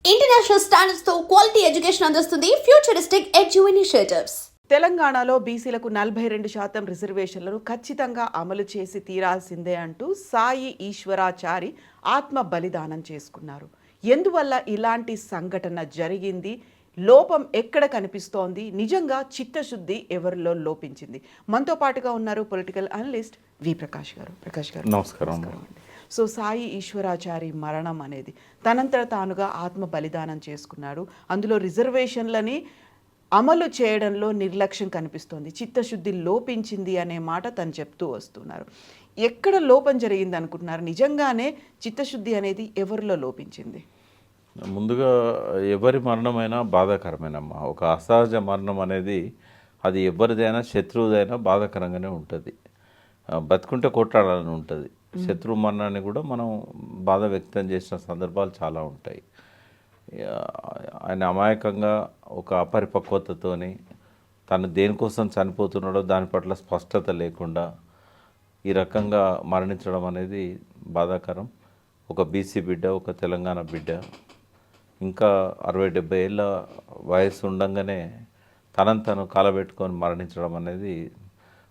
International standards తో quality education అందిస్తుంది futuristic edu initiatives. తెలంగాణలో బీసీలకు 42% రిజర్వేషన్లను ఖచ్చితంగా అమలు చేసి తీరాల్సిందే అంటూ సాయి ఈశ్వరాచారి ఆత్మ బలిదానం చేసుకున్నారు. ఎందువల్ల ఇలాంటి సంఘటన జరిగింది? లోపం ఎక్కడ కనిపిస్తోంది? నిజంగా చిత్తశుద్ధి ఎవరిలో లోపించింది? మనతో పాటుగా ఉన్నారు పొలిటికల్ అనలిస్ట్ వి ప్రకాష్ గారు. ప్రకాష్ గారు నమస్కారం అండి. సో సాయి ఈశ్వరాచారి మరణం అనేది తనంతట తానుగా ఆత్మ బలిదానం చేసుకున్నాడు. అందులో రిజర్వేషన్లని అమలు చేయడంలో నిర్లక్ష్యం కనిపిస్తోంది, చిత్తశుద్ధి లోపించింది అనే మాట తను చెప్తూ వస్తున్నారు. ఎక్కడ లోపం జరిగింది అనుకుంటున్నారు? నిజంగానే చిత్తశుద్ధి అనేది ఎవరిలో లోపించింది? ముందుగా ఎవరి మరణమైనా బాధాకరమేనమ్మా. ఒక అసహజ మరణం అనేది అది ఎవరిదైనా శత్రువుదైనా బాధాకరంగానే ఉంటుంది. బతుకుంటే కొట్లాడాలని ఉంటుంది. శత్రు మరణాన్ని కూడా మనం బాధ వ్యక్తం చేసిన సందర్భాలు చాలా ఉంటాయి. ఆయన అమాయకంగా ఒక అపరిపక్వతతోని తను దేనికోసం చనిపోతున్నాడో దాని పట్ల స్పష్టత లేకుండా ఈ రకంగా మరణించడం అనేది బాధాకరం. ఒక బీసీ బిడ్డ, ఒక తెలంగాణ బిడ్డ, ఇంకా 60-70 ఏళ్ళ వయసు ఉండంగానే తనను తను కాలబెట్టుకొని మరణించడం అనేది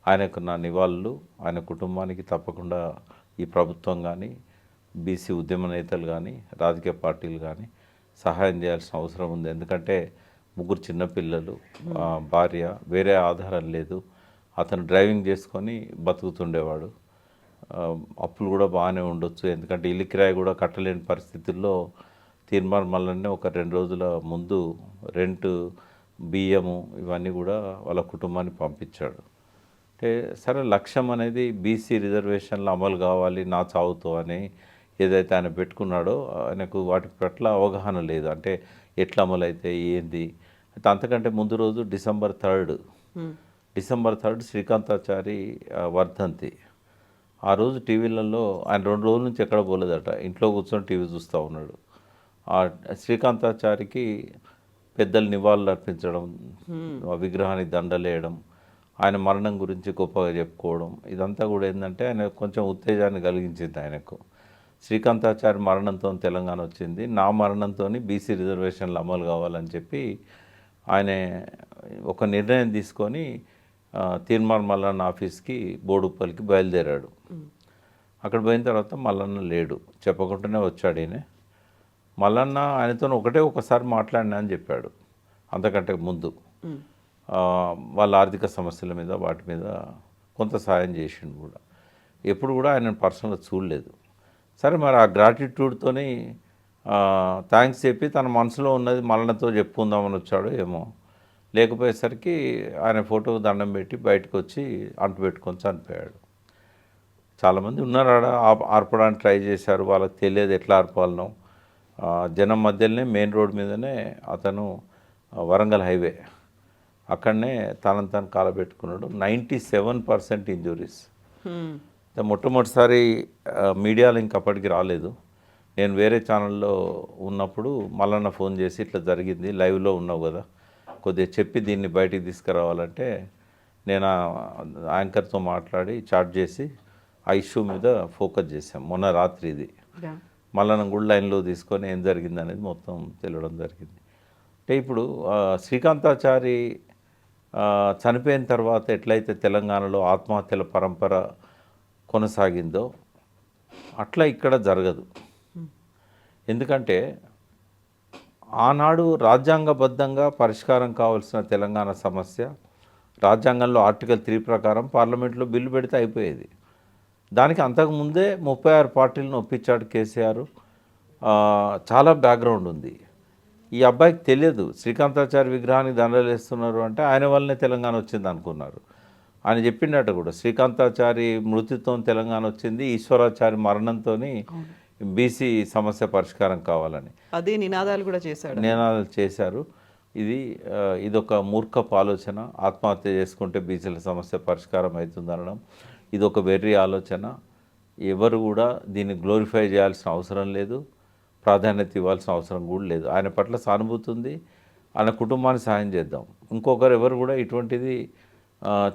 ఆయనకు నా నివాళులు. ఆయన కుటుంబానికి తప్పకుండా ఈ ప్రభుత్వం కానీ, బీసీ ఉద్యమ నేతలు కానీ, రాజకీయ పార్టీలు కానీ సహాయం చేయాల్సిన అవసరం ఉంది. ఎందుకంటే 3 చిన్నపిల్లలు, భార్య, వేరే ఆధారం లేదు. అతను డ్రైవింగ్ చేసుకొని బతుకుతుండేవాడు. అప్పులు కూడా బాగానే ఉండొచ్చు. ఎందుకంటే ఇల్లు కిరాయి కూడా కట్టలేని పరిస్థితుల్లో తీర్మానం మళ్ళీ ఒక 2 రోజుల ముందు రెంటు, బియ్యము ఇవన్నీ కూడా వాళ్ళ కుటుంబాన్ని పంపించాడు. అంటే సరే, లక్ష్యం అనేది బీసీ రిజర్వేషన్లు అమలు కావాలి నా చావుతో అని ఏదైతే ఆయన పెట్టుకున్నాడో ఆయనకు వాటి పట్ల అవగాహన లేదు. అంటే ఎట్లా అమలు అయితే ఏంది. అయితే అంతకంటే ముందు రోజు డిసెంబర్ 3 శ్రీకాంతాచారి వర్ధంతి. ఆ రోజు టీవీలలో ఆయన 2 రోజుల నుంచి ఎక్కడ పోలేదట, ఇంట్లో కూర్చొని టీవీ చూస్తూ ఉన్నాడు. ఆ శ్రీకాంతాచారికి పెద్దలు నివాళులు అర్పించడం, విగ్రహానికి దండలేయడం, ఆయన మరణం గురించి గొప్పగా చెప్పుకోవడం, ఇదంతా కూడా ఏంటంటే ఆయన కొంచెం ఉత్తేజాన్ని కలిగించింది ఆయనకు. శ్రీకాంతాచారి మరణంతో తెలంగాణ వచ్చింది, నా మరణంతో బీసీ రిజర్వేషన్లు అమలు కావాలని చెప్పి ఆయన ఒక నిర్ణయం తీసుకొని తీర్మాన్ మల్లన్న ఆఫీస్కి బోడుప్పల్కి బయలుదేరాడు. అక్కడ పోయిన తర్వాత మల్లన్న లేడు, చెప్పకుండానే వచ్చాడు. ఈయన మల్లన్న ఆయనతో ఒకసారి మాట్లాడినా అని చెప్పాడు. అంతకంటే ముందు వాళ్ళ ఆర్థిక సమస్యల మీద వాటి మీద కొంత సాయం చేసిండు కూడా. ఎప్పుడు కూడా ఆయన పర్సనల్గా చూడలేదు. సరే, మరి ఆ గ్రాటిట్యూడ్తోని థ్యాంక్స్ చెప్పి తన మనసులో ఉన్నది మల్లన్నతో చెప్పుకుందామని వచ్చాడు ఏమో. లేకపోయేసరికి ఆయన ఫోటోకు దండం పెట్టి బయటకు వచ్చి అంటు పెట్టుకొని చనిపోయాడు. చాలామంది ఉన్నారు ఆడ, ఆర్పడానికి ట్రై చేశారు, వాళ్ళకి తెలియదు ఎట్లా ఆర్పాలనో. జనం మధ్యలోనే మెయిన్ రోడ్ మీదనే అతను వరంగల్ హైవే అక్కడనే తనను తను కాలబెట్టుకున్నాడు. 97% ఇంజురీస్. మొట్టమొదటిసారి మీడియాలో ఇంకప్పటికి రాలేదు. నేను వేరే ఛానల్లో ఉన్నప్పుడు మల్లన్న ఫోన్ చేసి ఇట్లా జరిగింది, లైవ్లో ఉన్నావు కదా, కొద్దిగా చెప్పి దీన్ని బయటికి తీసుకురావాలంటే నేను యాంకర్తో మాట్లాడి చాట్ చేసి ఆ ఇష్యూ మీద ఫోకస్ చేశాం. మొన్న రాత్రి ఇది మల్లన్న కూడా లైన్లో తీసుకొని ఏం జరిగింది అనేది మొత్తం తెలియడం జరిగింది. అంటే ఇప్పుడు శ్రీకాంతాచారి చనిపోయిన తర్వాత ఎట్లయితే తెలంగాణలో ఆత్మహత్యల పరంపర కొనసాగిందో అట్లా ఇక్కడ జరగదు. ఎందుకంటే ఆనాడు రాజ్యాంగబద్ధంగా పరిష్కారం కావాల్సిన తెలంగాణ సమస్య రాజ్యాంగంలో ఆర్టికల్ 3 ప్రకారం పార్లమెంట్లో బిల్లు పెడితే అయిపోయేది. దానికి అంతకుముందే 36 పార్టీలను ఒప్పించాడు కేసీఆర్. చాలా బ్యాక్గ్రౌండ్ ఉంది. ఈ అబ్బాయికి తెలియదు శ్రీకాంతాచారి విగ్రహానికి దండలు వేస్తున్నారు అంటే ఆయన వల్లనే తెలంగాణ వచ్చింది అనుకున్నారు. ఆయన చెప్పిండట కూడా, శ్రీకాంతాచారి మృతితో తెలంగాణ వచ్చింది, ఈశ్వరాచారి మరణంతో బీసీ సమస్య పరిష్కారం కావాలని అదే నినాదాలు కూడా చేశారు. ఇదొక మూర్ఖపు ఆలోచన. ఆత్మహత్య చేసుకుంటే బీసీల సమస్య పరిష్కారం అవుతుంది అనడం ఇది ఒక వెర్రి ఆలోచన. ఎవరు కూడా దీన్ని గ్లోరిఫై చేయాల్సిన అవసరం లేదు, ప్రాధాన్యత ఇవ్వాల్సిన అవసరం కూడా లేదు. ఆయన పట్ల సానుభూతి ఉంది, ఆయన కుటుంబానికి సహాయం చేద్దాం. ఇంకొకరు ఎవరు కూడా ఇటువంటిది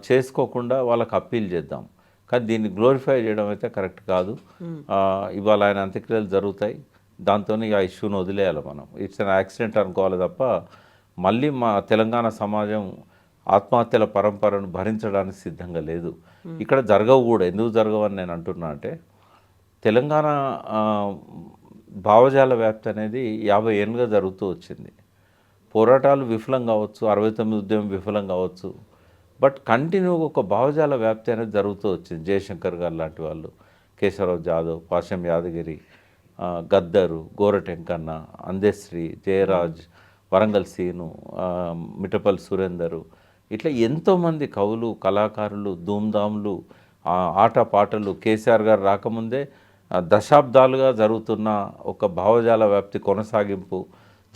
చేసుకోకుండా వాళ్ళకి అప్పీల్ చేద్దాం. కానీ దీన్ని గ్లోరిఫై చేయడం అయితే కరెక్ట్ కాదు. ఇవాళ ఆయన అంత్యక్రియలు జరుగుతాయి, దాంతో ఆ ఇష్యూని వదిలేయాలి మనం. ఇట్స్ అన్ యాక్సిడెంట్ అనుకోవాలి తప్ప మళ్ళీ మా తెలంగాణ సమాజం ఆత్మహత్యల పరంపరను భరించడానికి సిద్ధంగా లేదు. ఇక్కడ జరగవు కూడా. ఎందుకు జరగవని నేను అంటున్నా అంటే తెలంగాణ భావజాల వ్యాప్తి అనేది 50 ఏళ్ళుగా జరుగుతూ వచ్చింది. పోరాటాలు విఫలం కావచ్చు, 69 ఉద్యమం విఫలం కావచ్చు, బట్ కంటిన్యూగా ఒక భావజాల వ్యాప్తి అనేది జరుగుతూ వచ్చింది. జయశంకర్ గారు లాంటి వాళ్ళు, కేశవరావు జాదవ్, పాషం యాదగిరి, గద్దరు, గోరటెంకన్న, అందశ్రీ, జయరాజ్, వరంగల్ సీను, మిఠపల్లి సురేందరు, ఇట్లా ఎంతోమంది కవులు, కళాకారులు, ధూమ్ధాములు, ఆటపాటలు. కేసీఆర్ గారు రాకముందే దశాబ్దాలుగా జరుగుతున్న ఒక భావజాల వ్యాప్తి కొనసాగింపు.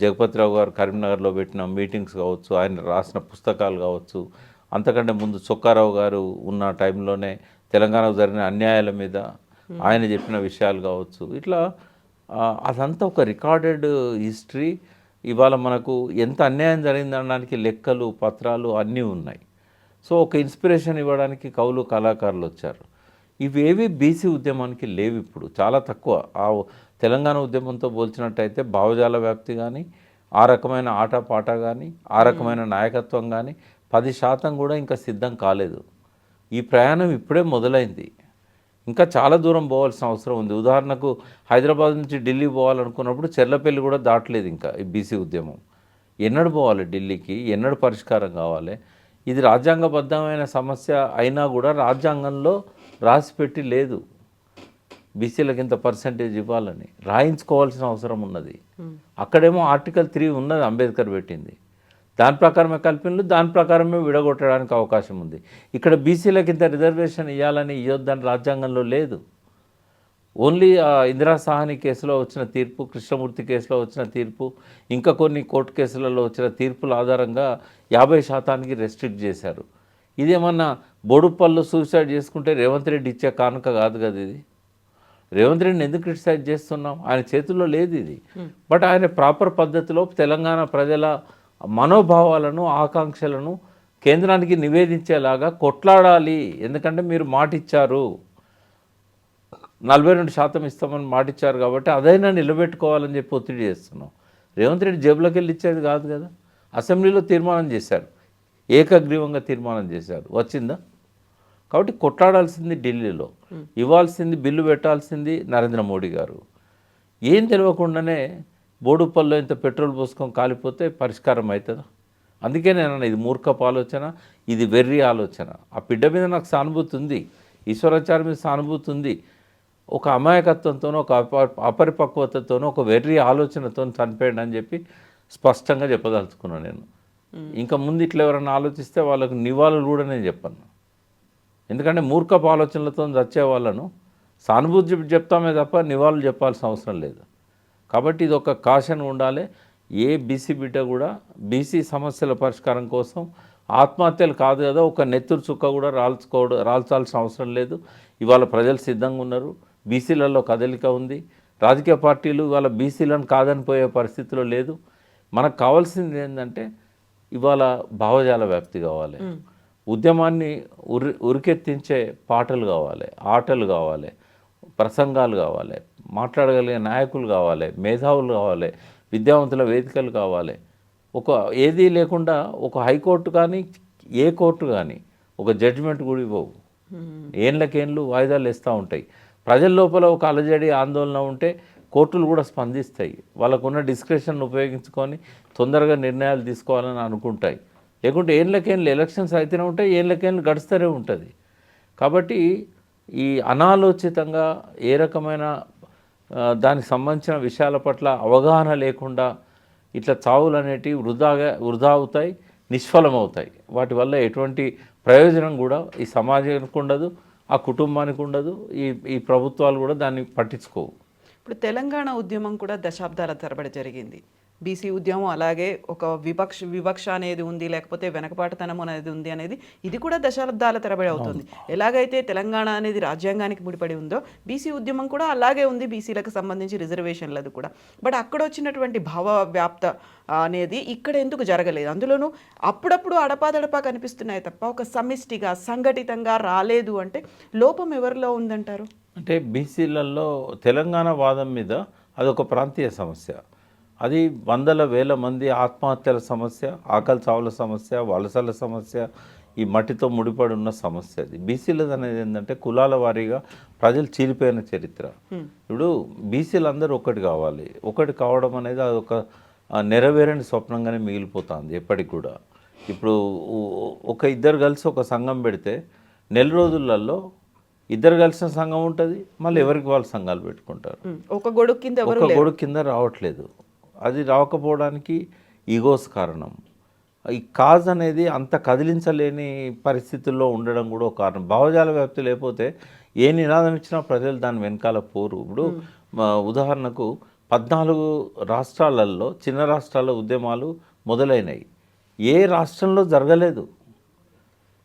జగపతిరావు గారు కరీంనగర్లో పెట్టిన మీటింగ్స్ కావచ్చు, ఆయన రాసిన పుస్తకాలు కావచ్చు, అంతకంటే ముందు చొక్కారావు గారు ఉన్న టైంలోనే తెలంగాణకు జరిగిన అన్యాయాల మీద ఆయన చెప్పిన విషయాలు కావచ్చు. ఇట్లా అదంతా ఒక రికార్డెడ్ హిస్టరీ. ఇవాళ మనకు ఎంత అన్యాయం జరిగిందనడానికి లెక్కలు, పత్రాలు అన్నీ ఉన్నాయి. సో ఒక ఇన్స్పిరేషన్ ఇవ్వడానికి కవులు, కళాకారులు వచ్చారు. ఇవేవి బీసీ ఉద్యమానికి లేవు. ఇప్పుడు చాలా తక్కువ. ఆ తెలంగాణ ఉద్యమంతో పోల్చినట్టయితే భావజాల వ్యాప్తి కానీ, ఆ రకమైన ఆటపాట కానీ, ఆ రకమైన నాయకత్వం కానీ 10% కూడా ఇంకా సిద్ధం కాలేదు. ఈ ప్రయాణం ఇప్పుడే మొదలైంది. ఇంకా చాలా దూరం పోవాల్సిన అవసరం ఉంది. ఉదాహరణకు హైదరాబాద్ నుంచి ఢిల్లీ పోవాలనుకున్నప్పుడు చెర్లపల్లి కూడా దాటలేదు ఇంకా ఈ బీసీ ఉద్యమం. ఎన్నడు పోవాలి ఢిల్లీకి? ఎన్నడు పరిష్కారం కావాలి? ఇది రాజ్యాంగబద్ధమైన సమస్య అయినా కూడా రాజ్యాంగంలో రాసిపెట్టి లేదు. బీసీలకు ఇంత పర్సంటేజ్ ఇవ్వాలని రాయించుకోవాల్సిన అవసరం ఉన్నది. అక్కడేమో ఆర్టికల్ 3 ఉన్నది, అంబేద్కర్ పెట్టింది. దాని ప్రకారమే కల్పినలు, దాని ప్రకారమే విడగొట్టడానికి అవకాశం ఉంది. ఇక్కడ బీసీలకు ఇంత రిజర్వేషన్ ఇవ్వాలని, ఇవ్వద్దని రాజ్యాంగంలో లేదు. ఓన్లీ ఇందిరా సాహ్ని కేసులో వచ్చిన తీర్పు, కృష్ణమూర్తి కేసులో వచ్చిన తీర్పు, ఇంకా కొన్ని కోర్టు కేసులలో వచ్చిన తీర్పుల ఆధారంగా 50% రెస్ట్రిక్ట్ చేశారు. ఇదేమన్నా బోడుపల్లు సూసైడ్ చేసుకుంటే రేవంత్ రెడ్డి ఇచ్చే కానుక కాదు కదా ఇది. రేవంత్ రెడ్డిని ఎందుకు క్రిటిసైజ్ చేస్తున్నాం? ఆయన చేతుల్లో లేదు ఇది. బట్ ఆయన ప్రాపర్ పద్ధతిలో తెలంగాణ ప్రజల మనోభావాలను, ఆకాంక్షలను కేంద్రానికి నివేదించేలాగా కొట్లాడాలి. ఎందుకంటే మీరు మాట ఇచ్చారు, 42% ఇస్తామని మాట ఇచ్చారు కాబట్టి అదైనా నిలబెట్టుకోవాలని చెప్పి ఒత్తిడి చేస్తున్నాం. రేవంత్ రెడ్డి జేబులోకి వెళ్ళి ఇచ్చేది కాదు కదా. అసెంబ్లీలో తీర్మానం చేశారు, ఏకగ్రీవంగా తీర్మానం చేశారు, వచ్చిందా? కాబట్టి కొట్లాడాల్సింది ఢిల్లీలో, ఇవ్వాల్సింది, బిల్లు పెట్టాల్సింది నరేంద్ర మోడీ గారు. ఏం తెలియకుండానే బోడుపల్లో ఇంత పెట్రోల్ పోసుకొని కాలిపోతే పరిష్కారం అవుతుందా? అందుకే నేను ఇది మూర్ఖపు ఆలోచన, ఇది వెర్రి ఆలోచన. ఆ బిడ్డ మీద నాకు సానుభూతి ఉంది, ఈశ్వరాచార్య మీద సానుభూతి ఉంది. ఒక అమాయకత్వంతోనో, ఒక అపరిపక్వతతోనో, ఒక వెర్రి ఆలోచనతో చనిపోయాడు అని చెప్పి స్పష్టంగా చెప్పదలుచుకున్నాను నేను. ఇంకా ముందు ఇట్లా ఎవరైనా ఆలోచిస్తే వాళ్ళకు నివాళులు కూడా నేను చెప్పాను. ఎందుకంటే మూర్ఖపు ఆలోచనలతో చచ్చే వాళ్ళను సానుభూతి చెప్తామే తప్ప నివాళులు చెప్పాల్సిన అవసరం లేదు. కాబట్టి ఇది ఒక కాషన్ ఉండాలి. ఏ బీసీ బిడ్డ కూడా బీసీ సమస్యల పరిష్కారం కోసం ఆత్మహత్యలు కాదు కదా, ఒక నెత్తురు చుక్క కూడా రాల్చాల్సిన అవసరం లేదు. ఇవాళ ప్రజలు సిద్ధంగా ఉన్నారు, బీసీలలో కదలిక ఉంది. రాజకీయ పార్టీలు ఇవాళ బీసీలను కాదని పోయే పరిస్థితిలో లేదు. మనకు కావాల్సింది ఏంటంటే ఇవాళ భావజాల వ్యాప్తి కావాలి, ఉద్యమాన్ని ఉరికెత్తించే పాటలు కావాలి, ఆటలు కావాలి, ప్రసంగాలు కావాలి, మాట్లాడగలిగే నాయకులు కావాలి, మేధావులు కావాలి, విద్యావంతుల వేదికలు కావాలి. ఒక ఏదీ లేకుండా ఒక హైకోర్టు కానీ, ఏ కోర్టు కానీ ఒక జడ్జిమెంట్ కూడా ఇవ్వవు. ఏళ్ళకేళ్ళు వాయిదాలు వేస్తూ ఉంటాయి. ప్రజల లోపల ఒక అలజడి, ఆందోళన ఉంటే కోర్టులు కూడా స్పందిస్తాయి. వాళ్ళకున్న డిస్క్రిప్షన్ ఉపయోగించుకొని తొందరగా నిర్ణయాలు తీసుకోవాలని అనుకుంటాయి. లేకుంటే ఏళ్ళకేళ్ళు ఎలక్షన్స్ అయితేనే ఉంటాయి, ఏళ్ళకేళ్ళు గడుస్తూనే ఉంటుంది. కాబట్టి ఈ అనాలోచితంగా ఏ రకమైన దానికి సంబంధించిన విషయాల పట్ల అవగాహన లేకుండా ఇట్లా చావులు అనేటివి వృధా అవుతాయి, నిష్ఫలమవుతాయి. వాటి వల్ల ఎటువంటి ప్రయోజనం కూడా ఈ సమాజానికి ఉండదు, ఆ కుటుంబానికి ఉండదు, ఈ ప్రభుత్వాలు కూడా దాన్ని పట్టించుకోవు. ఇప్పుడు తెలంగాణ ఉద్యమం కూడా దశాబ్దాల తరబడి జరిగింది. బీసీ ఉద్యమం అలాగే ఒక వివక్ష అనేది ఉంది, లేకపోతే వెనకబాటుతనం అనేది ఉంది అనేది ఇది కూడా దశాబ్దాల తరబడి అవుతుంది. ఎలాగైతే తెలంగాణ అనేది రాజ్యాంగానికి ముడిపడి ఉందో బీసీ ఉద్యమం కూడా అలాగే ఉంది, బీసీలకు సంబంధించి రిజర్వేషన్లది కూడా. బట్ అక్కడ వచ్చినటువంటి భావ వ్యాప్త అనేది ఇక్కడ ఎందుకు జరగలేదు? అందులోనూ అప్పుడప్పుడు అడపాదడపా కనిపిస్తున్నాయి తప్ప ఒక సమిష్టిగా సంఘటితంగా రాలేదు అంటే లోపం ఎవరిలో ఉందంటారు? అంటే బీసీలలో తెలంగాణ వాదం మీద అదొక ప్రాంతీయ సమస్య. అది వందల వేల మంది ఆత్మహత్యల సమస్య, ఆకలి చావుల సమస్య, వలసల సమస్య, ఈ మట్టితో ముడిపడి ఉన్న సమస్య. అది బీసీలది అనేది ఏంటంటే కులాల వారీగా ప్రజలు చీలిపోయిన చరిత్ర. ఇప్పుడు బీసీలు అందరూ ఒకటి కావాలి. ఒకటి కావడం అనేది అదొక నెరవేరని స్వప్నంగానే మిగిలిపోతుంది ఎప్పటికి కూడా. ఇప్పుడు ఒక ఇద్దరు కలిసి ఒక సంఘం పెడితే నెల రోజులలో ఇద్దరు కలిసిన సంఘం ఉంటుంది, మళ్ళీ ఎవరికి వాళ్ళు సంఘాలు పెట్టుకుంటారు. ఒక గొడుగు కింద ఒక గొడుగు కింద రావట్లేదు. అది రాకపోవడానికి ఈగోస్ కారణం. ఈ కాజ్ అనేది అంత కదిలించలేని పరిస్థితుల్లో ఉండడం కూడా ఒక కారణం. భావజాల వ్యాప్తి లేకపోతే ఏ నినాదం ఇచ్చినా ప్రజలు దాని వెనకాల పోరు. ఇప్పుడు ఉదాహరణకు 14 రాష్ట్రాలలో చిన్న రాష్ట్రాల ఉద్యమాలు మొదలైనవి. ఏ రాష్ట్రంలో జరగలేదు.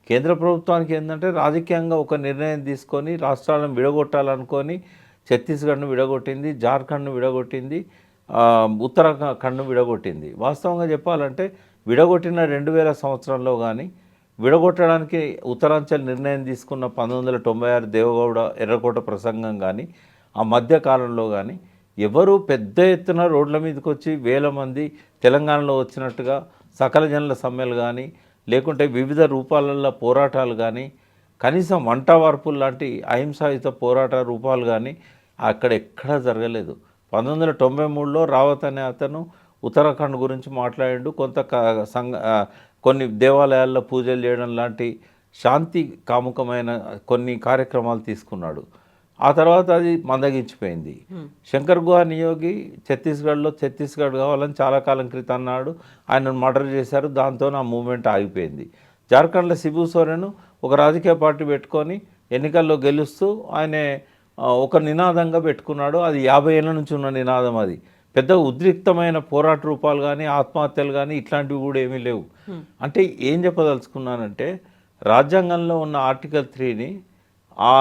కేంద్ర ప్రభుత్వానికి ఏంటంటే రాజకీయంగా ఒక నిర్ణయం తీసుకొని రాష్ట్రాలను విడగొట్టాలనుకొని ఛత్తీస్గఢ్ను విడగొట్టింది, జార్ఖండ్ను విడగొట్టింది, ఉత్తరాఖండ్ను విడగొట్టింది. వాస్తవంగా చెప్పాలంటే విడగొట్టిన 2000 సంవత్సరంలో కానీ విడగొట్టడానికి ఉత్తరాంచల్ నిర్ణయం తీసుకున్న 1996 దేవగౌడ ఎర్రకోట ప్రసంగం కానీ ఆ మధ్యకాలంలో కానీ ఎవరు పెద్ద ఎత్తున రోడ్ల మీదకి వచ్చి వేల మంది తెలంగాణలో వచ్చినట్టుగా సకల జనుల సమ్మెలు కానీ లేకుంటే వివిధ రూపాలలో పోరాటాలు కానీ కనీసం వంట వార్పులు లాంటి అహింసాయుత పోరాట రూపాలు కానీ అక్కడ ఎక్కడా జరగలేదు. 1993లో రావత్ అనే అతను ఉత్తరాఖండ్ గురించి మాట్లాడిండు. కొన్ని దేవాలయాల్లో పూజలు చేయడం లాంటి శాంతి కాముకమైన కొన్ని కార్యక్రమాలు తీసుకున్నాడు. ఆ తర్వాత అది మందగించిపోయింది. శంకర్ గుహ నియోగి ఛత్తీస్గఢ్ కావాలని చాలా కాలం క్రితం అన్నాడు. ఆయనను మర్డర్ చేశారు. దాంతో ఆ మూవ్మెంట్ ఆగిపోయింది. జార్ఖండ్లో శిబు సోరెన్ ఒక రాజకీయ పార్టీ పెట్టుకొని ఎన్నికల్లో గెలుస్తూ ఆయన ఒక నినాదంగా పెట్టుకున్నాడు. అది 50 ఏళ్ళ నుంచి ఉన్న నినాదం. అది పెద్ద ఉద్రిక్తమైన పోరాట రూపాలు కానీ ఆత్మహత్యలు కానీ ఇట్లాంటివి కూడా ఏమీ లేవు. అంటే ఏం చెప్పదలుచుకున్నానంటే రాజ్యాంగంలో ఉన్న ఆర్టికల్ 3ని ఆ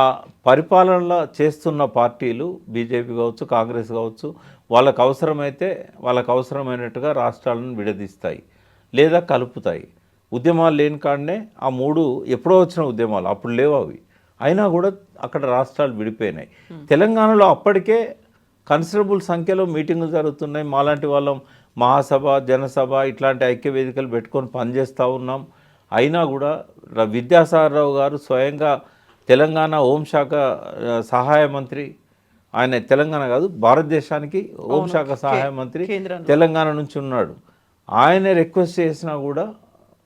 పరిపాలనలో చేస్తున్న పార్టీలు బీజేపీ కావచ్చు, కాంగ్రెస్ కావచ్చు, వాళ్ళకు అవసరమైనట్టుగా రాష్ట్రాలను విడదీస్తాయి లేదా కలుపుతాయి. ఉద్యమాలు లేని కాడనే ఆ 3 ఎప్పుడో వచ్చిన ఉద్యమాలు, అప్పుడు లేవు అవి. అయినా కూడా అక్కడ రాష్ట్రాలు విడిపోయినాయి. తెలంగాణలో అప్పటికే కన్సిడరబుల్ సంఖ్యలో మీటింగులు జరుగుతున్నాయి. మాలాంటి వాళ్ళం మహాసభ, జనసభ ఇట్లాంటి ఐక్య వేదికలు పెట్టుకొని పనిచేస్తూ ఉన్నాం. అయినా కూడా విద్యాసాగరరావు గారు స్వయంగా తెలంగాణ హోంశాఖ సహాయ మంత్రి, ఆయన తెలంగాణ కాదు భారతదేశానికి హోంశాఖ సహాయ మంత్రి తెలంగాణ నుంచి ఉన్నాడు. ఆయన రిక్వెస్ట్ చేసినా కూడా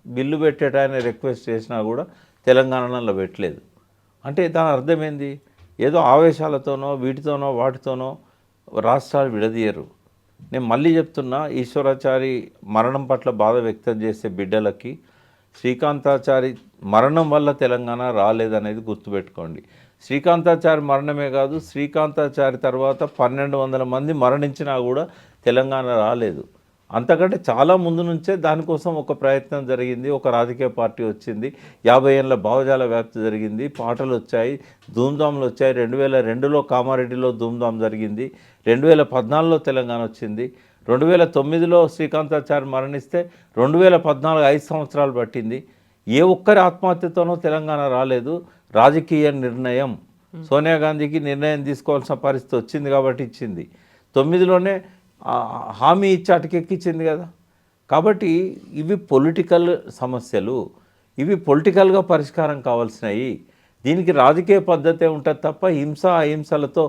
బిల్లు పెట్టేట ఆయన రిక్వెస్ట్ చేసినా కూడా తెలంగాణలో పెట్టలేదు. అంటే దాని అర్థమైంది ఏదో ఆవేశాలతోనో వీటితోనో వాటితోనో రాష్ట్రాలు విడదీయరు. నేను మళ్ళీ చెప్తున్నా, ఈశ్వరాచారి మరణం పట్ల బాధ వ్యక్తం చేసే బిడ్డలకి శ్రీకాంతాచారి మరణం వల్ల తెలంగాణ రాలేదనేది గుర్తుపెట్టుకోండి. శ్రీకాంతాచారి మరణమే కాదు, శ్రీకాంతాచారి తర్వాత 1200 మంది మరణించినా కూడా తెలంగాణ రాలేదు. అంతకంటే చాలా ముందు నుంచే దానికోసం ఒక ప్రయత్నం జరిగింది. ఒక రాజకీయ పార్టీ వచ్చింది, 50 ఏళ్ళ భావజాల వ్యాప్తి జరిగింది, పాటలు వచ్చాయి, ధూమ్ధాంలు వచ్చాయి. 2002లో కామారెడ్డిలో ధూమ్ధాం జరిగింది, 2014లో తెలంగాణ వచ్చింది, 2009లో శ్రీకాంతాచారి మరణిస్తే 2014 5 సంవత్సరాలు పట్టింది. ఏ ఒక్కరి ఆత్మహత్యతోనో తెలంగాణ రాలేదు. రాజకీయ నిర్ణయం, సోనియా గాంధీకి నిర్ణయం తీసుకోవాల్సిన పరిస్థితి వచ్చింది కాబట్టి ఇచ్చింది. 9లోనే హామీ ఇచ్చి అటకెక్కించింది కదా. కాబట్టి ఇవి పొలిటికల్ సమస్యలు, ఇవి పొలిటికల్గా పరిష్కారం కావాల్సినవి. దీనికి రాజకీయ పద్ధతే ఉంటుంది తప్ప హింస అహింసలతో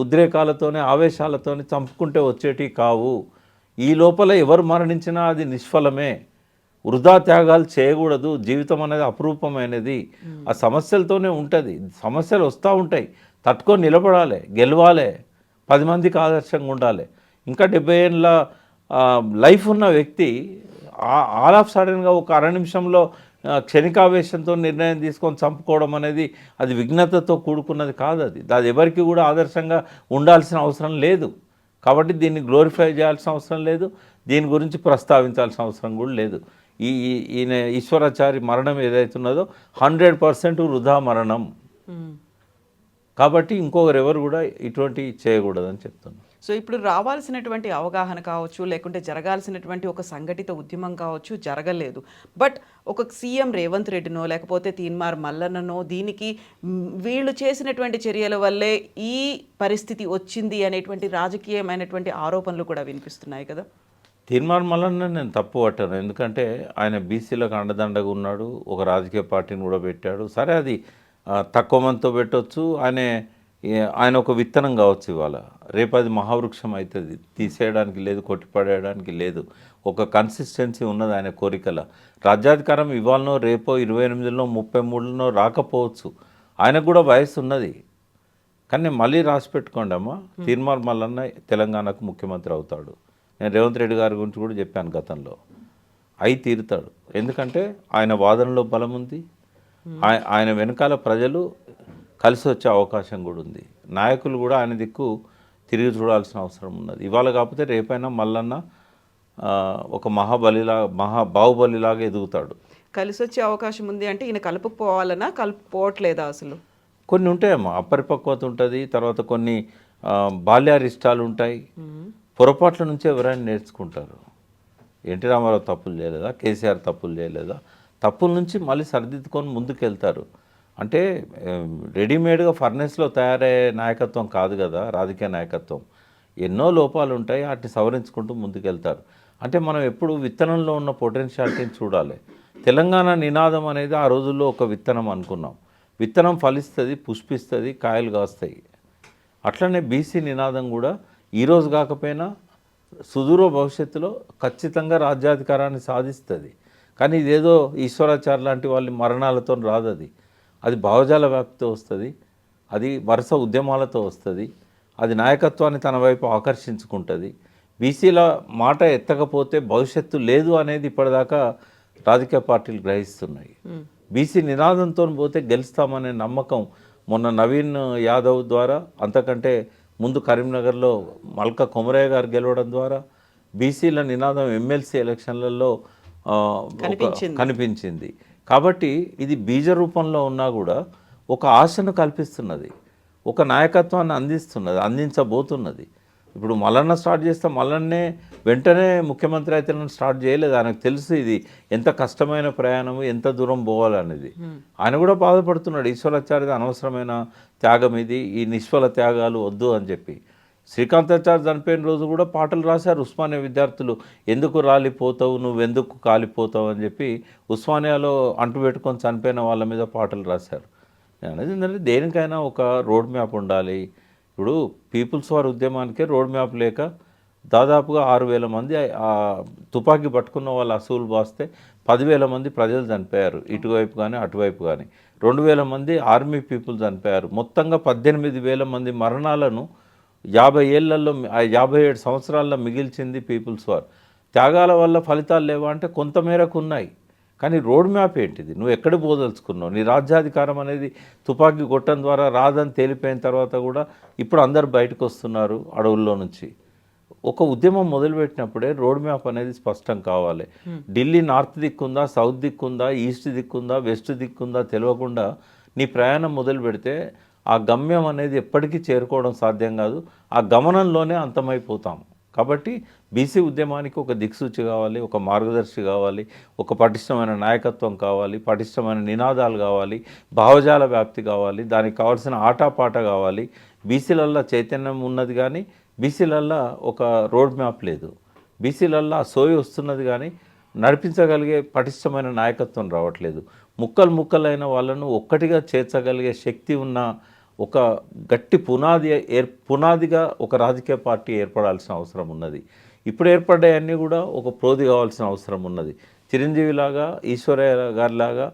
ఉద్రేకాలతోనే ఆవేశాలతోనే చంపుకుంటే వచ్చేటివి కావు. ఈ లోపల ఎవరు మరణించినా అది నిష్ఫలమే. వృధా త్యాగాలు చేయకూడదు. జీవితం అనేది అపురూపమైనది. ఆ సమస్యలతోనే ఉంటుంది. సమస్యలు వస్తూ ఉంటాయి, తట్టుకొని నిలబడాలి, గెలవాలి, 10 మందికి ఆదర్శంగా ఉండాలి. ఇంకా 70 ఏళ్ళ లైఫ్ ఉన్న వ్యక్తి ఆల్ ఆఫ్ సడన్గా ఒక అర నిమిషంలో క్షణికావేశంతో నిర్ణయం తీసుకొని చంపుకోవడం అనేది అది విఘ్నతతో కూడుకున్నది కాదు. అది ఎవరికి కూడా ఆదర్శంగా ఉండాల్సిన అవసరం లేదు. కాబట్టి దీన్ని గ్లోరిఫై చేయాల్సిన అవసరం లేదు, దీని గురించి ప్రస్తావించాల్సిన అవసరం కూడా లేదు. ఈయన ఈశ్వరాచారి మరణం ఏదైతున్నదో 100% వృధా మరణం. కాబట్టి ఇంకొకరు ఎవరు కూడా ఇటువంటి చేయకూడదని చెప్తున్నారు. సో ఇప్పుడు రావాల్సినటువంటి అవగాహన కావచ్చు, లేకుంటే జరగాల్సినటువంటి ఒక సంఘటిత ఉద్యమం కావచ్చు జరగలేదు. బట్ ఒక సీఎం రేవంత్ రెడ్డినో లేకపోతే తీన్మార్ మల్లన్ననో దీనికి వీళ్ళు చేసినటువంటి చర్యల వల్లే ఈ పరిస్థితి వచ్చింది అనేటువంటి రాజకీయమైనటువంటి ఆరోపణలు కూడా వినిపిస్తున్నాయి కదా. తీర్మార్ మల్లన్న నేను తప్పు పట్టాను. ఎందుకంటే ఆయన బీసీలకు అండదండగా ఉన్నాడు, ఒక రాజకీయ పార్టీని కూడా పెట్టాడు. సరే అది తక్కువ మందితో పెట్టవచ్చు, ఆయన ఒక విత్తనం కావచ్చు. ఇవాళ రేపు అది మహావృక్షం అవుతుంది, తీసేయడానికి లేదు, కొట్టిపడేయడానికి లేదు. ఒక కన్సిస్టెన్సీ ఉన్నది ఆయన కోరికల. రాజ్యాధికారం ఇవాళనో రేపో 28లో 33లో రాకపోవచ్చు. ఆయనకు కూడా వయసు ఉన్నది. కానీ మళ్ళీ రాసి పెట్టుకోండి అమ్మా, తీర్మార్ మల్లన్న తెలంగాణకు ముఖ్యమంత్రి అవుతాడు. నేను రేవంత్ రెడ్డి గారి గురించి కూడా చెప్పాను గతంలో, అయి తీరుతాడు. ఎందుకంటే ఆయన వాదనలో బలం ఉంది, ఆయన వెనకాల ప్రజలు కలిసి వచ్చే అవకాశం కూడా ఉంది. నాయకులు కూడా ఆయన దిక్కు తిరిగి చూడాల్సిన అవసరం ఉన్నది. ఇవాళ కాకపోతే రేపైనా మల్లన్న ఒక బాహుబలిలాగా ఎదుగుతాడు. కలిసి వచ్చే అవకాశం ఉంది అంటే ఈయన కలుపుకుపోవాలన్నా కలుపుకోవట్లేదా అసలు? కొన్ని ఉంటాయమ్మా, అపరిపక్వత ఉంటుంది, తర్వాత కొన్ని బాల్యారిష్టాలు ఉంటాయి. పొరపాట్ల నుంచి ఎవరైనా నేర్చుకుంటారు. ఎన్టీ రామారావు తప్పులు చేయలేదా, కేసీఆర్ తప్పులు చేయలేదా? తప్పుల నుంచి మళ్ళీ సరిదిద్దుకొని ముందుకు వెళ్తారు. అంటే రెడీమేడ్గా ఫర్నెస్లో తయారయ్యే నాయకత్వం కాదు కదా రాజకీయ నాయకత్వం. ఎన్నో లోపాలు ఉంటాయి, వాటిని సవరించుకుంటూ ముందుకెళ్తారు. అంటే మనం ఎప్పుడు విత్తనంలో ఉన్న పొటెన్షియాలిటీని చూడాలి. తెలంగాణ నినాదం అనేది ఆ రోజుల్లో ఒక విత్తనం అనుకున్నాం. విత్తనం ఫలిస్తుంది, పుష్పిస్తుంది, కాయలు కాస్తాయి. అట్లనే బీసీ నినాదం కూడా ఈరోజు కాకపోయినా సుదూర భవిష్యత్తులో ఖచ్చితంగా రాజ్యాధికారాన్ని సాధిస్తుంది. కానీ ఇదేదో ఈశ్వరాచార్య లాంటి వాళ్ళ మరణాలతో రాదు. అది భావజాల వ్యాప్తితో వస్తుంది, అది వరుస ఉద్యమాలతో వస్తుంది, అది నాయకత్వాన్ని తన వైపు ఆకర్షించుకుంటుంది. బీసీల మాట ఎత్తకపోతే భవిష్యత్తు లేదు అనేది ఇప్పటిదాకా రాజకీయ పార్టీలు గ్రహిస్తున్నాయి. బీసీ నినాదంతో పోతే గెలుస్తామనే నమ్మకం మొన్న నవీన్ యాదవ్ ద్వారా, అంతకంటే ముందు కరీంనగర్లో మల్కా కొమరయ్య గారు గెలవడం ద్వారా బీసీల నినాదం ఎమ్మెల్సీ ఎలక్షన్లలో కనిపించింది. కాబట్టి ఇది బీజ రూపంలో ఉన్నా కూడా ఒక ఆశను కల్పిస్తున్నది, ఒక నాయకత్వాన్ని అందించబోతున్నది. ఇప్పుడు మల్లన్న స్టార్ట్ చేస్తే మల్లన్నే వెంటనే ముఖ్యమంత్రి అయితే స్టార్ట్ చేయలేదు. ఆయనకు తెలుసు ఇది ఎంత కష్టమైన ప్రయాణము, ఎంత దూరం పోవాలనేది. ఆయన కూడా బాధపడుతున్నాడు, ఈశ్వరాచార్యది అనవసరమైన త్యాగం ఇది, ఈ నిష్ఫల త్యాగాలు వద్దు అని చెప్పి. శ్రీకాంతాచార్య చనిపోయిన రోజు కూడా పాటలు రాశారు ఉస్మానియా విద్యార్థులు, ఎందుకు రాలిపోతావు, నువ్వెందుకు కాలిపోతావు అని చెప్పి ఉస్మానియాలో అంటుపెట్టుకొని చనిపోయిన వాళ్ళ మీద పాటలు రాశారు. అనేది ఏంటంటే దేనికైనా ఒక రోడ్ మ్యాప్ ఉండాలి. ఇప్పుడు పీపుల్స్ వార్ ఉద్యమానికే రోడ్ మ్యాప్ లేక దాదాపుగా 6,000 మంది తుపాకీ పట్టుకున్న వాళ్ళు అసూలు బాస్తే 10,000 మంది ప్రజలు చనిపోయారు, ఇటువైపు కానీ అటువైపు కానీ. 2,000 మంది ఆర్మీ పీపుల్ చనిపోయారు. మొత్తంగా 18,000 మంది మరణాలను 57 సంవత్సరాల్లో మిగిల్చింది పీపుల్స్ వార్. త్యాగాల వల్ల ఫలితాలు లేవా అంటే కొంతమేరకు ఉన్నాయి. కానీ రోడ్ మ్యాప్ ఏంటిది, నువ్వు ఎక్కడ పోదలుచుకున్నావు? నీ రాజ్యాధికారం అనేది తుపాకీ కొట్టడం ద్వారా రాదని తేలిపోయిన తర్వాత కూడా ఇప్పుడు అందరు బయటకు వస్తున్నారు అడవుల్లో నుంచి. ఒక ఉద్యమం మొదలుపెట్టినప్పుడే రోడ్ మ్యాప్ అనేది స్పష్టం కావాలి. ఢిల్లీ నార్త్ దిక్కుందా, సౌత్ దిక్కుందా, ఈస్ట్ దిక్కుందా, వెస్ట్ దిక్కుందా తెలియకుండా నీ ప్రయాణం మొదలు పెడితే ఆ గమ్యం అనేది ఎప్పటికీ చేరుకోవడం సాధ్యం కాదు. ఆ గమనంలోనే అంతమైపోతాం. కాబట్టి బీసీ ఉద్యమానికి ఒక దిక్సూచి కావాలి, ఒక మార్గదర్శి కావాలి, ఒక పటిష్టమైన నాయకత్వం కావాలి, పటిష్టమైన నినాదాలు కావాలి, భావజాల వ్యాప్తి కావాలి, దానికి కావాల్సిన ఆటపాట కావాలి. బీసీలల్లో చైతన్యం ఉన్నది కానీ బీసీలల్లో ఒక రోడ్ మ్యాప్ లేదు. బీసీలల్లో ఆ సోయి వస్తున్నది కానీ నడిపించగలిగే పటిష్టమైన నాయకత్వం రావట్లేదు. ముక్కలైన వాళ్ళను ఒక్కటిగా చేర్చగలిగే శక్తి ఉన్న ఒక గట్టి పునాదిగా ఒక రాజకీయ పార్టీ ఏర్పడాల్సిన అవసరం ఉన్నది. ఇప్పుడు ఏర్పడ్డాయన్నీ కూడా ఒక ప్రోది కావాల్సిన అవసరం ఉన్నది. చిరంజీవిలాగా, ఈశ్వరయ్య గారిలాగా,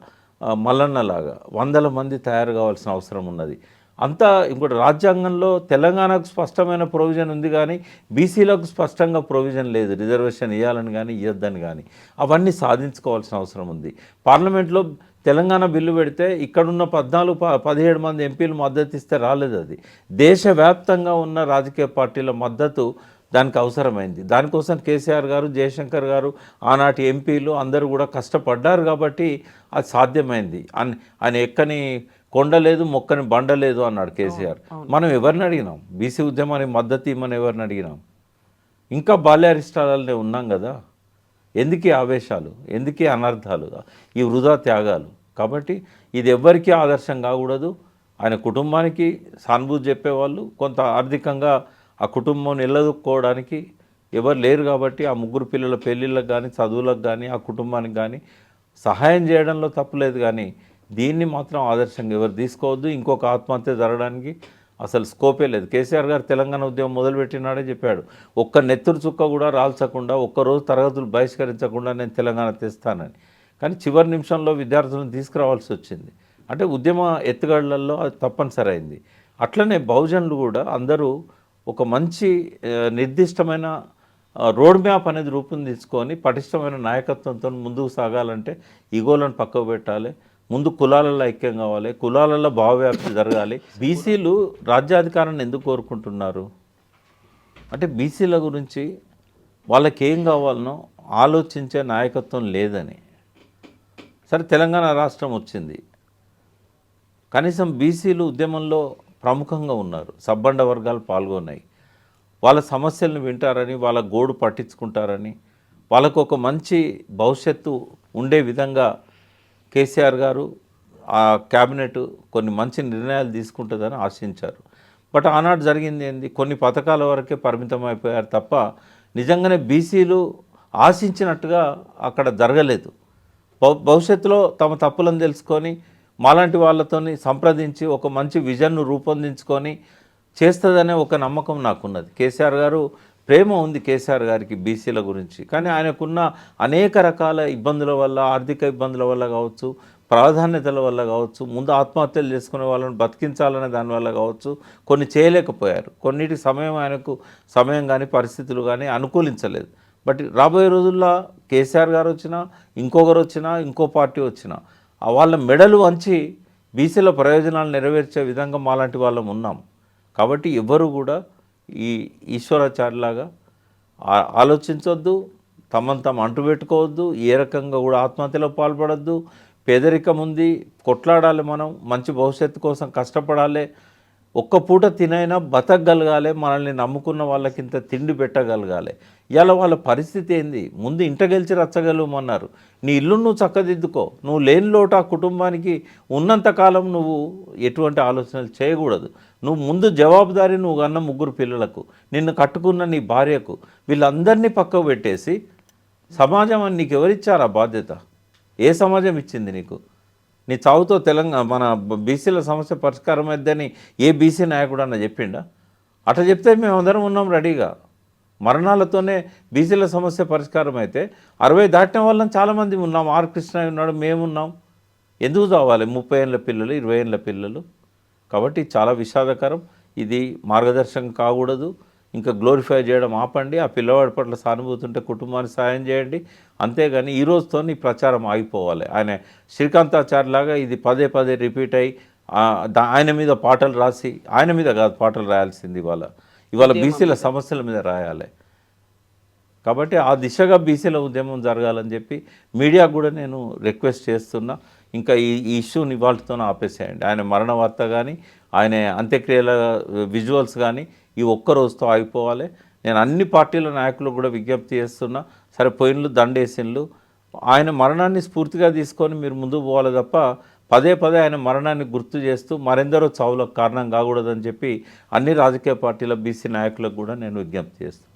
మల్లన్నలాగా 100 మంది తయారు కావాల్సిన అవసరం ఉన్నది. అంతా ఇంకోటి, రాజ్యాంగంలో తెలంగాణకు స్పష్టమైన ప్రొవిజన్ ఉంది కానీ బీసీలకు స్పష్టంగా ప్రొవిజన్ లేదు. రిజర్వేషన్ ఇవ్వాలని కానీ ఇవ్వద్దని కానీ అవన్నీ సాధించుకోవాల్సిన అవసరం ఉంది. పార్లమెంట్లో తెలంగాణ బిల్లు పెడితే ఇక్కడున్న 14-17 మంది ఎంపీలు మద్దతు ఇస్తే రాలేదు. అది దేశవ్యాప్తంగా ఉన్న రాజకీయ పార్టీల మద్దతు దానికి అవసరమైంది. దానికోసం కేసీఆర్ గారు, జయశంకర్ గారు, ఆనాటి ఎంపీలు అందరూ కూడా కష్టపడ్డారు కాబట్టి అది సాధ్యమైంది. ఆయన ఎక్కని కొండ లేదు మొక్కని బండ లేదు అన్నాడు కేసీఆర్. మనం ఎవరిని అడిగినాం? బీసీ ఉద్యమానికి మద్దతు ఇమ్మని ఎవరిని అడిగినాం? ఇంకా బాల్యారిష్టాలనే ఉన్నాం కదా. ఎందుకీ ఆవేశాలు, ఎందుకీ అనర్థాలు, ఈ వృధా త్యాగాలు? కాబట్టి ఇది ఎవ్వరికీ ఆదర్శం కాకూడదు. ఆయన కుటుంబానికి సానుభూతి చెప్పేవాళ్ళు, కొంత ఆర్థికంగా ఆ కుటుంబం నిలదొక్కుకోవడానికి ఎవరు లేరు కాబట్టి ఆ ముగ్గురు పిల్లల పెళ్ళిళ్ళకు కానీ చదువులకు కానీ ఆ కుటుంబానికి కానీ సహాయం చేయడంలో తప్పులేదు. కానీ దీన్ని మాత్రం ఆదర్శంగా ఎవరు తీసుకోవద్దు. ఇంకొక ఆత్మహత్య జరగడానికి అసలు స్కోపే లేదు. కేసీఆర్ గారు తెలంగాణ ఉద్యమం మొదలుపెట్టినాడే చెప్పాడు, ఒక్క నెత్తురు చుక్క కూడా రాల్చకుండా, ఒక్కరోజు తరగతులు బహిష్కరించకుండా నేను తెలంగాణ తెస్తానని. కానీ చివరి నిమిషంలో విద్యార్థులను తీసుకురావాల్సి వచ్చింది. అంటే ఉద్యమ ఎత్తుగడలలో అది తప్పనిసరి అయింది. అట్లనే బహుజనులు కూడా అందరూ ఒక మంచి నిర్దిష్టమైన రోడ్ మ్యాప్ అనేది రూపొందించుకొని పటిష్టమైన నాయకత్వంతో ముందుకు సాగాలంటే ఈగోలను పక్కకు పెట్టాలి. ముందు కులాలలో ఐక్యం కావాలి, కులాలలో భావవ్యాప్తి జరగాలి. బీసీలు రాజ్యాధికారాన్ని ఎందుకు కోరుకుంటున్నారు అంటే బీసీల గురించి వాళ్ళకి ఏం కావాలనో ఆలోచించే నాయకత్వం లేదని. సరే తెలంగాణ రాష్ట్రం వచ్చింది, కనీసం బీసీలు ఉద్యమంలో ప్రముఖంగా ఉన్నారు, సబ్బండ వర్గాలు పాల్గొన్నాయి. వాళ్ళ సమస్యలను వింటారని, వాళ్ళ గోడు పట్టించుకుంటారని, వాళ్ళకు ఒక మంచి భవిష్యత్తు ఉండే విధంగా కేసీఆర్ గారు ఆ క్యాబినెట్ కొన్ని మంచి నిర్ణయాలు తీసుకుంటుందని ఆశించారు. బట్ ఆనాడు జరిగింది ఏంది, కొన్ని పథకాల వరకే పరిమితం అయిపోయారు తప్ప నిజంగానే బీసీలు ఆశించినట్టుగా అక్కడ జరగలేదు. భవిష్యత్తులో తమ తప్పులను తెలుసుకొని మాలాంటి వాళ్ళతోని సంప్రదించి ఒక మంచి విజన్ను రూపొందించుకొని చేస్తుందనే ఒక నమ్మకం నాకున్నది. కేసీఆర్ గారు ప్రేమ ఉంది కేసీఆర్ గారికి బీసీల గురించి. కానీ ఆయనకున్న అనేక రకాల ఇబ్బందుల వల్ల, ఆర్థిక ఇబ్బందుల వల్ల కావచ్చు, ప్రాధాన్యతల వల్ల కావచ్చు, ముందు ఆత్మహత్యలు చేసుకునే వాళ్ళని బతికించాలనే దానివల్ల కావచ్చు, కొన్ని చేయలేకపోయారు. కొన్నిటికి ఆయనకు సమయం కానీ పరిస్థితులు కానీ అనుకూలించలేదు. బట్ రాబోయే రోజుల్లో కేసీఆర్ గారు వచ్చినా, ఇంకొకరు వచ్చినా, ఇంకో పార్టీ వచ్చినా వాళ్ళ మెడలు వంచి బీసీల ప్రయోజనాలు నెరవేర్చే విధంగా మాలాంటి వాళ్ళం ఉన్నాం. కాబట్టి ఎవ్వరూ కూడా ఈ ఈశ్వరాచార్యలాగా ఆలోచించవద్దు, తమను తాము అంటుపెట్టుకోవద్దు, ఏ రకంగా కూడా ఆత్మహత్యలో పాల్పడద్దు. పేదరికం ఉంది, కొట్లాడాలి, మనం మంచి భవిష్యత్తు కోసం కష్టపడాలి, ఒక్క పూట తినైనా బతకగలగాలి, మనల్ని నమ్ముకున్న వాళ్ళకి ఇంత తిండి పెట్టగలగాలి. ఇలా వాళ్ళ పరిస్థితి ఏంది, ముందు ఇంట గెలిచి రచ్చగలమన్నారు. నీ ఇల్లు నువ్వు చక్కదిద్దుకో, నువ్వు లేని లోటు ఆ కుటుంబానికి ఉన్నంతకాలం నువ్వు ఎటువంటి ఆలోచనలు చేయకూడదు. నువ్వు ముందు జవాబుదారీ, నువ్వు కన్న ముగ్గురు పిల్లలకు, నిన్ను కట్టుకున్న నీ భార్యకు, వీళ్ళందరినీ పక్కకు పెట్టేసి సమాజం అని నీకు ఎవరిచ్చారు ఆ బాధ్యత? ఏ సమాజం ఇచ్చింది నీకు? నీ చావుతో తెలంగాణ మన బీసీల సమస్య పరిష్కారం అయిద్దని ఏ బీసీ నాయకుడు అన్న చెప్పిండా? అట్లా చెప్తే మేమందరం ఉన్నాం రెడీగా. మరణాలతోనే బీసీల సమస్య పరిష్కారం అయితే 60 దాటిన వాళ్ళని చాలామంది ఉన్నాం. ఆర్ కృష్ణ ఉన్నాడు, మేమున్నాం. ఎందుకు చావాలి 30 ఏళ్ళ పిల్లలు, 20 ఏళ్ళ పిల్లలు? కాబట్టి చాలా విషాదకరం. ఇది మార్గదర్శకం కాకూడదు. ఇంకా గ్లోరిఫై చేయడం ఆపండి. ఆ పిల్లవాడి పట్ల సానుభూతి ఉంటే కుటుంబానికి సాయం చేయండి. అంతేగాని ఈ రోజుతో ఈ ప్రచారం ఆగిపోవాలి. ఆయన శ్రీకాంతాచార్యలాగా ఇది పదే పదే రిపీట్ అయ్యి ఆయన మీద పాటలు రాసి, ఆయన మీద కాదు పాటలు రాయాల్సింది, ఇవాళ బీసీల సమస్యల మీద రాయాలి. కాబట్టి ఆ దిశగా బీసీల ఉద్యమం జరగాలని చెప్పి మీడియాకు కూడా నేను రిక్వెస్ట్ చేస్తున్నా. ఇంకా ఈ ఇష్యూని ఇవాళతో ఆపేసేయండి. ఆయన మరణ వార్త కానీ, ఆయన అంత్యక్రియల విజువల్స్ కానీ ఈ ఒక్క రోజుతో ఆగిపోవాలి. నేను అన్ని పార్టీల నాయకులు కూడా విజ్ఞప్తి చేస్తున్నా. సరే పోయినలు దండేసిన్లు, ఆయన మరణాన్ని స్ఫూర్తిగా తీసుకొని మీరు ముందుకు పోవాలి తప్ప పదే పదే ఆయన మరణాన్ని గుర్తు చేస్తూ మరెందరో చావులకు కారణం కాకూడదని చెప్పి అన్ని రాజకీయ పార్టీల బీసీ నాయకులకు కూడా నేను విజ్ఞప్తి చేస్తున్నాను.